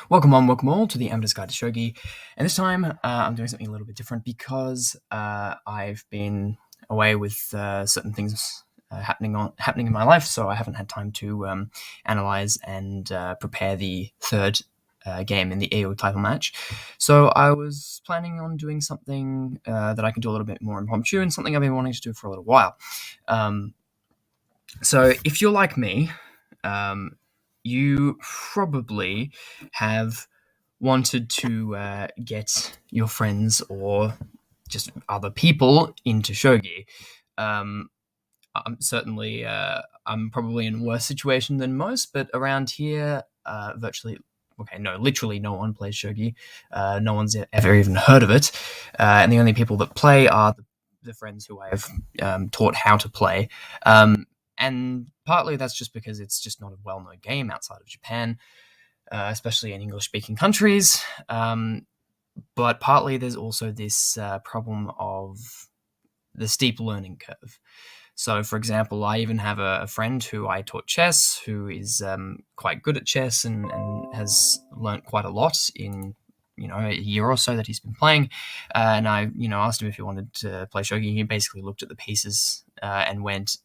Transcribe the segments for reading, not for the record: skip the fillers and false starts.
Welcome all to the Amateur's Guide to Shogi, and this time I'm doing something a little bit different because I've been away with certain things happening in my life, so I haven't had time to analyze and prepare the third game in the AO title match. So I was planning on doing something that I can do a little bit more impromptu and something I've been wanting to do for a little while. So if you're like me, you probably have wanted to get your friends or just other people into shogi. I'm probably in a worse situation than most, but around here, literally no one plays shogi. No one's ever even heard of it, and the only people that play are the friends who I have taught how to play. And partly that's just because it's just not a well-known game outside of Japan, especially in English-speaking countries. But partly there's also this problem of the steep learning curve. So, for example, I even have a friend who I taught chess, who is quite good at chess and has learnt quite a lot in a year or so that he's been playing. And I asked him if he wanted to play shogi. He basically looked at the pieces and went,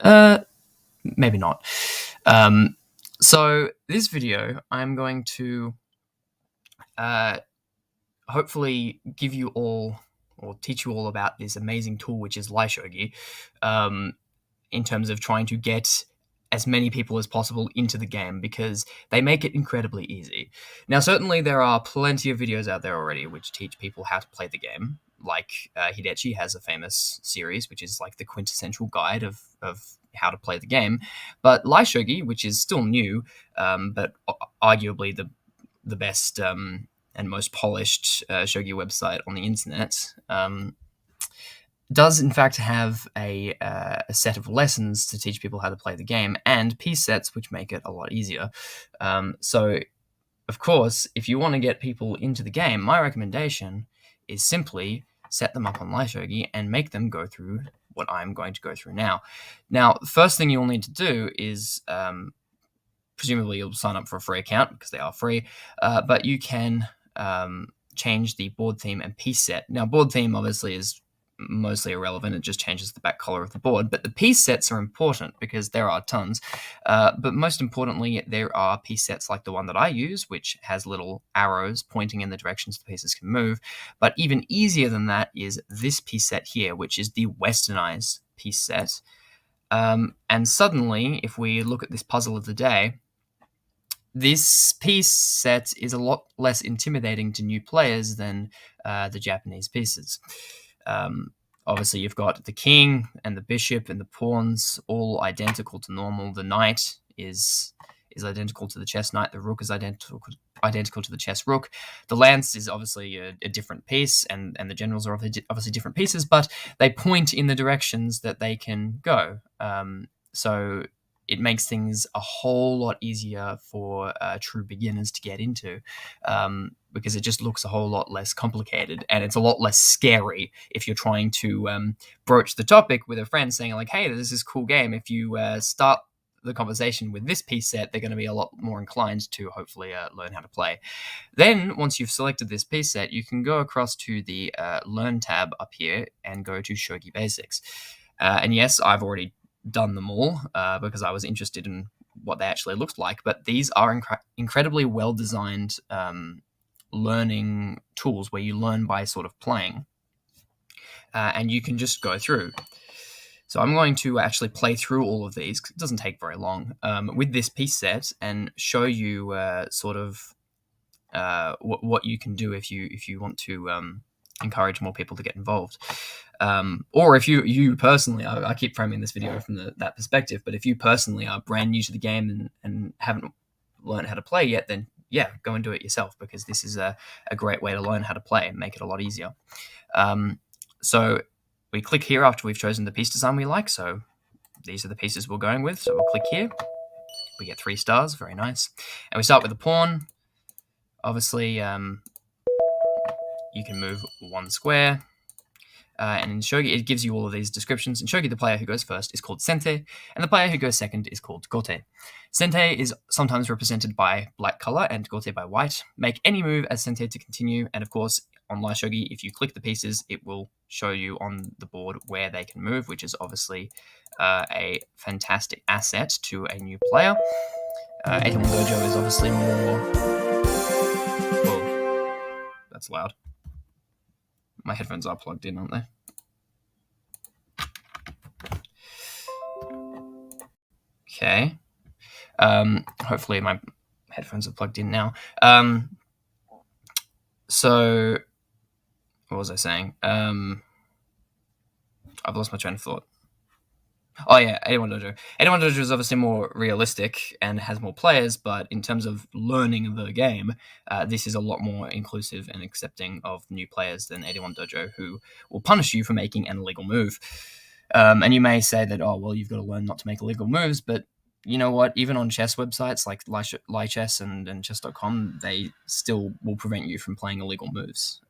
maybe not. So this video, I'm going to hopefully give you all or teach you all about this amazing tool, which is Lai Shogi, in terms of trying to get as many people as possible into the game, because they make it incredibly easy. Now, certainly there are plenty of videos out there already which teach people how to play the game. Like Hidechi has a famous series, which is like the quintessential guide of how to play the game. But Lai Shogi, which is still new, but arguably the best and most polished shogi website on the internet, does in fact have a set of lessons to teach people how to play the game, and piece sets which make it a lot easier. So, of course, if you want to get people into the game, my recommendation is simply set them up on Lai Shogi and make them go through what I'm going to go through now. Now, the first thing you'll need to do is, presumably you'll sign up for a free account because they are free, but you can change the board theme and piece set. Now, board theme obviously is mostly irrelevant. It just changes the back color of the board. But the piece sets are important because there are tons. But most importantly, there are piece sets like the one that I use, which has little arrows pointing in the directions the pieces can move. But even easier than that is this piece set here, which is the westernized piece set. And suddenly, if we look at this puzzle of the day, this piece set is a lot less intimidating to new players than the Japanese pieces. Obviously, you've got the king and the bishop and the pawns all identical to normal. The knight is identical to the chess knight. The rook is identical to the chess rook. The lance is obviously a different piece, and the generals are obviously different pieces, but they point in the directions that they can go. So it makes things a whole lot easier for true beginners to get into, because it just looks a whole lot less complicated, and it's a lot less scary if you're trying to broach the topic with a friend saying like, hey, this is a cool game. If you start the conversation with this piece set, they're going to be a lot more inclined to hopefully learn how to play. Then, once you've selected this piece set, you can go across to the Learn tab up here and go to Shogi Basics. And yes, I've already done them all because I was interested in what they actually looked like, but these are incredibly well-designed learning tools where you learn by sort of playing, and you can just go through. So I'm going to actually play through all of these. It doesn't take very long with this piece set and show you sort of what you can do if you want to encourage more people to get involved. Or if you personally, I keep framing this video from that perspective, but if you personally are brand new to the game and haven't learned how to play yet, then yeah, go and do it yourself, because this is a great way to learn how to play and make it a lot easier. So we click here after we've chosen the piece design we like. So these are the pieces we're going with. So we'll click here. We get 3 stars. Very nice. And we start with the pawn. Obviously, you can move 1 square. And in Shogi, it gives you all of these descriptions. In Shogi, the player who goes first is called Sente, and the player who goes second is called Gote. Sente is sometimes represented by black color and Gote by white. Make any move as Sente to continue, and of course, on Light Shogi, if you click the pieces, it will show you on the board where they can move, which is obviously a fantastic asset to a new player. 81 Dojo is obviously more... Whoa, that's loud. My headphones are plugged in, aren't they? Okay. Hopefully my headphones are plugged in now. So, what was I saying? I've lost my train of thought. Oh yeah, 81 Dojo. 81 Dojo is obviously more realistic and has more players, but in terms of learning the game, this is a lot more inclusive and accepting of new players than 81 Dojo, who will punish you for making an illegal move. And you may say that, oh, well, you've got to learn not to make illegal moves, but you know what? Even on chess websites like Lichess and chess.com, they still will prevent you from playing illegal moves.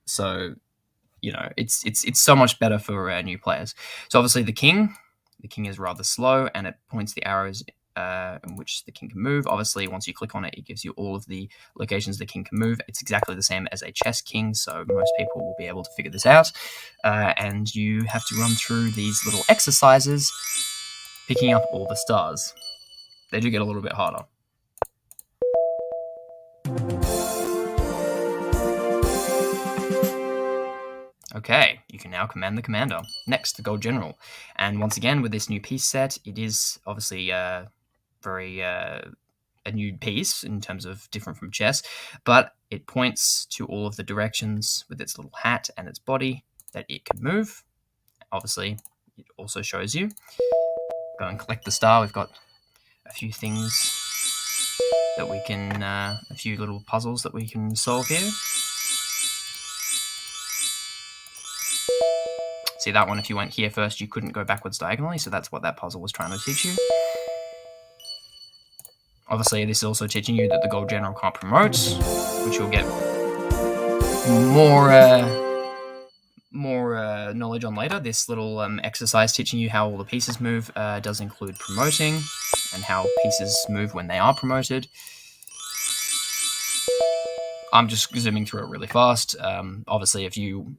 So, you know, it's so much better for new players. So obviously the king is rather slow, and it points the arrows in which the king can move. Obviously, once you click on it, it gives you all of the locations the king can move. It's exactly the same as a chess king, so most people will be able to figure this out. And you have to run through these little exercises, picking up all the stars. They do get a little bit harder. Okay, you can now command the commander. Next, the Gold General. And once again, with this new piece set, it is obviously very a new piece in terms of different from chess, but it points to all of the directions with its little hat and its body that it can move. Obviously, it also shows you. Go and collect the star. We've got a few things that we can, a few little puzzles that we can solve here. See that one, if you went here first, you couldn't go backwards diagonally, so that's what that puzzle was trying to teach you. Obviously, this is also teaching you that the Gold General can't promote, which you'll get more knowledge on later. This little exercise teaching you how all the pieces move does include promoting, and how pieces move when they are promoted. I'm just zooming through it really fast. Obviously, if you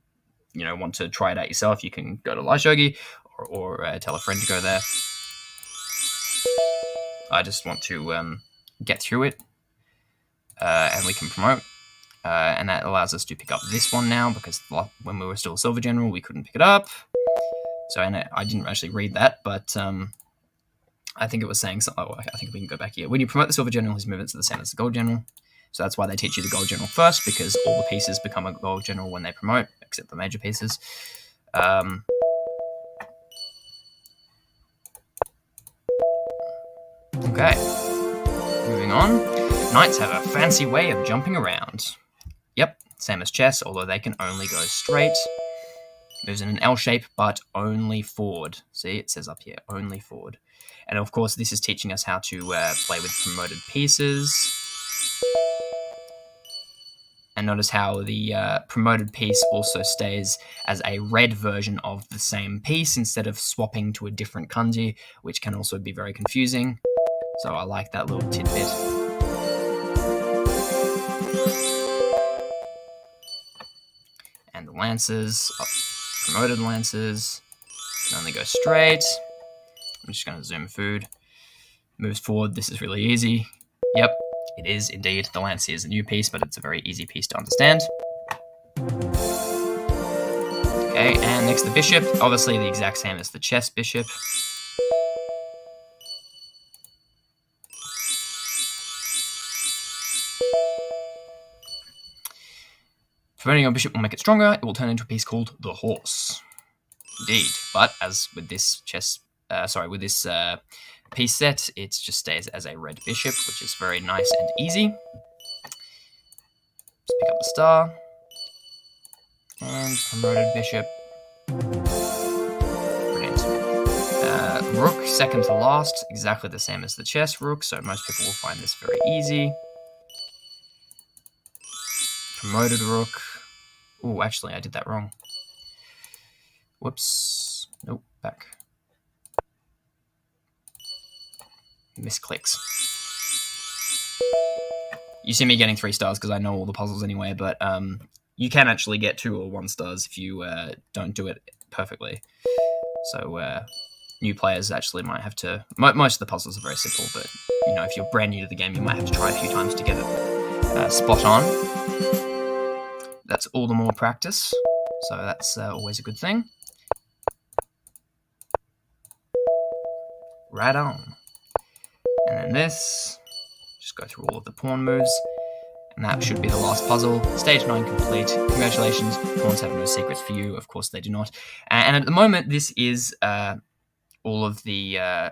want to try it out yourself, you can go to Light Shogi or tell a friend to go there. I just want to get through it, and we can promote. And that allows us to pick up this one now, because when we were still Silver General, we couldn't pick it up. So I didn't actually read that, but I think it was saying something. Oh, I think we can go back here. When you promote the Silver General, his movements are the same as the Gold General. So that's why they teach you the Gold General first, because all the pieces become a Gold General when they promote, except the major pieces. Okay, moving on. Knights have a fancy way of jumping around. Yep, same as chess, although they can only go straight. Moves in an L shape, but only forward. See, it says up here, only forward. And of course, this is teaching us how to play with promoted pieces. And notice how the promoted piece also stays as a red version of the same piece instead of swapping to a different kanji, which can also be very confusing. So I like that little tidbit. And the lances, promoted lances, can only go straight. I'm just going to zoom food. Moves forward, this is really easy. Yep, it is indeed. The lance is a new piece, but it's a very easy piece to understand. Okay, and next the bishop. Obviously the exact same as the chess bishop. Promoting your bishop will make it stronger. It will turn into a piece called the horse. Indeed, but as with this piece set, it just stays as a red bishop, which is very nice and easy. Just pick up the star. And promoted bishop. Brilliant. Rook, second to last, exactly the same as the chess rook, so most people will find this very easy. Promoted rook. Oh, actually, I did that wrong. Whoops. Nope, back. Misclicks. You see me getting 3 stars because I know all the puzzles anyway, but you can actually get 2 or 1 stars if you don't do it perfectly. So new players actually might have to... Most of the puzzles are very simple, but if you're brand new to the game, you might have to try a few times to get it spot on. That's all the more practice, so that's always a good thing. Right on. And then this, just go through all of the pawn moves, and that should be the last puzzle. Stage 9 complete. Congratulations, pawns have no secrets for you. Of course they do not. And at the moment, this is all of the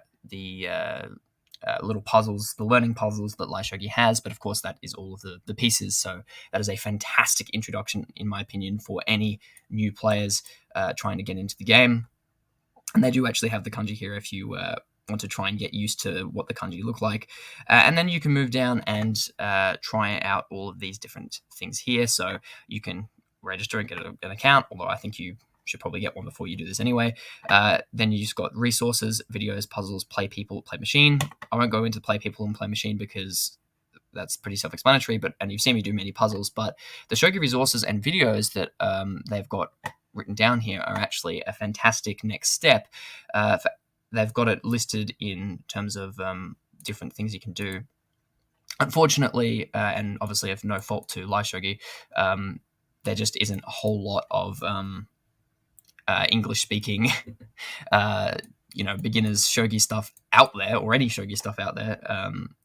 little puzzles, the learning puzzles that Light Shogi has, but of course that is all of the pieces, so that is a fantastic introduction, in my opinion, for any new players trying to get into the game. And they do actually have the kanji here if you want to try and get used to what the kanji look like. And then you can move down and try out all of these different things here. So you can register and get an account, although I think you should probably get one before you do this anyway. Then you just got resources, videos, puzzles, play people, play machine. I won't go into play people and play machine because that's pretty self-explanatory, and you've seen me do many puzzles, but the Shogi resources and videos that they've got written down here are actually a fantastic next step. They've got it listed in terms of different things you can do. Unfortunately, and obviously of no fault to Light Shogi, there just isn't a whole lot of English-speaking, beginners shogi stuff out there, or any shogi stuff out there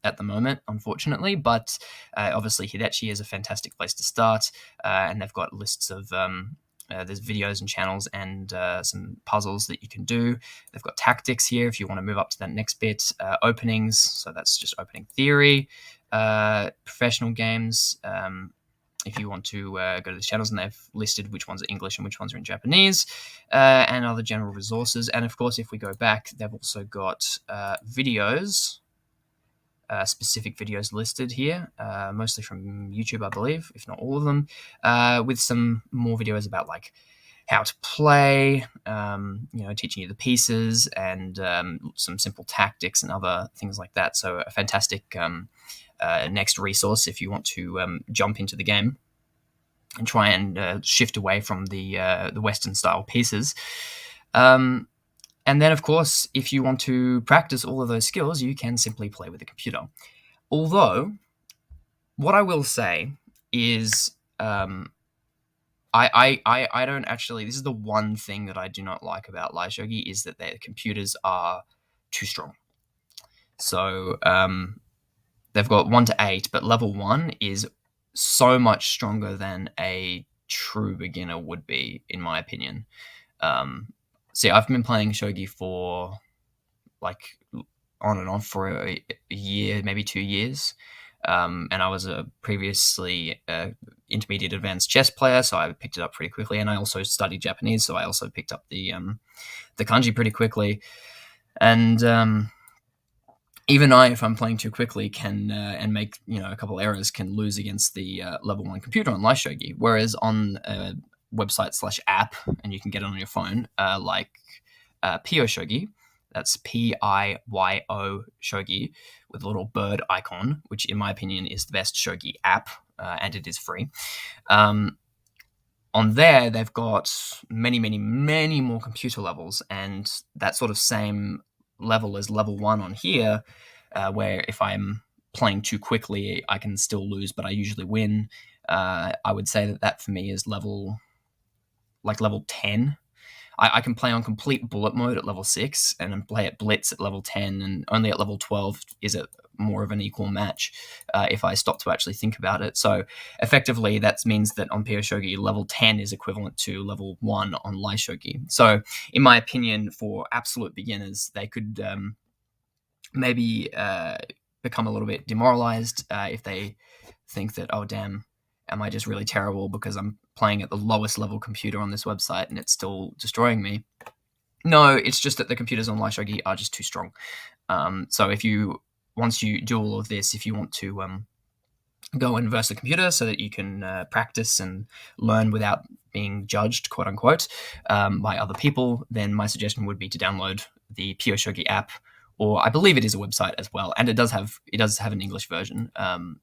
at the moment, unfortunately. But obviously, Hidechi is a fantastic place to start, and they've got lists of there's videos and channels and some puzzles that you can do. They've got tactics here if you want to move up to that next bit. Openings, so that's just opening theory. Professional games. If you want to go to the channels, and they've listed which ones are English and which ones are in Japanese, and other general resources. And of course, if we go back, they've also got videos, specific videos listed here, mostly from YouTube, I believe, if not all of them, with some more videos about like how to play, teaching you the pieces, and some simple tactics and other things like that. So a fantastic next resource if you want to jump into the game and try and shift away from the Western style pieces. And then, of course, if you want to practice all of those skills, you can simply play with a computer. Although, what I will say is, I don't actually. This is the one thing that I do not like about Light Shogi, is that their computers are too strong. So they've got 1 to 8, but level 1 is so much stronger than a true beginner would be, in my opinion. See, I've been playing Shogi for like on and off for a year, maybe 2 years. And I was a previously intermediate advanced chess player, so I picked it up pretty quickly. And I also studied Japanese, so I also picked up the kanji pretty quickly. And even I, if I'm playing too quickly, can and make a couple errors, can lose against the level 1 computer on Light Shogi. Whereas on website/app, and you can get it on your phone, like Pio Shogi, that's Piyo Shogi, with a little bird icon, which in my opinion is the best shogi app, and it is free. On there, they've got many, many, many more computer levels, and that sort of same level as level 1 on here, where if I'm playing too quickly, I can still lose, but I usually win. I would say that for me is level 10. I can play on complete bullet mode at level 6 and play at blitz at level 10, and only at level 12 is it more of an equal match if I stop to actually think about it. So effectively, that means that on Pio Shogi, level 10 is equivalent to level 1 on Light Shogi. So in my opinion, for absolute beginners, they could maybe become a little bit demoralized if they think that, oh, damn, am I just really terrible because I'm playing at the lowest level computer on this website and it's still destroying me? No, it's just that the computers on Light Shogi are just too strong. So once you do all of this, if you want to go and verse the computer so that you can practice and learn without being judged, quote unquote, by other people, then my suggestion would be to download the Pure Shogi app, or I believe it is a website as well, and it does have an English version. And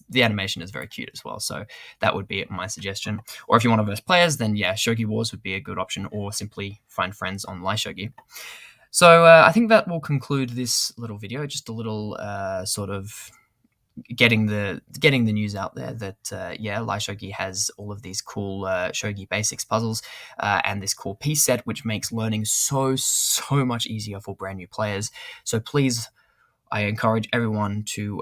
the animation is very cute as well. So that would be my suggestion. Or if you want to verse players, then yeah, Shogi Wars would be a good option, or simply find friends on Shogi. So I think that will conclude this little video. Just a little sort of getting the news out there that Shogi has all of these cool Shogi Basics puzzles and this cool piece set, which makes learning so much easier for brand new players. So please, I encourage everyone to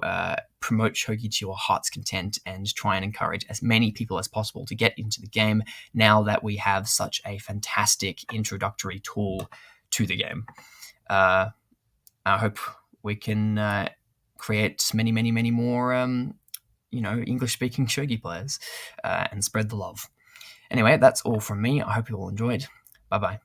promote Shogi to your heart's content and try and encourage as many people as possible to get into the game now that we have such a fantastic introductory tool to the game. I hope we can create many more, English-speaking Shogi players and spread the love. Anyway, that's all from me. I hope you all enjoyed. Bye-bye.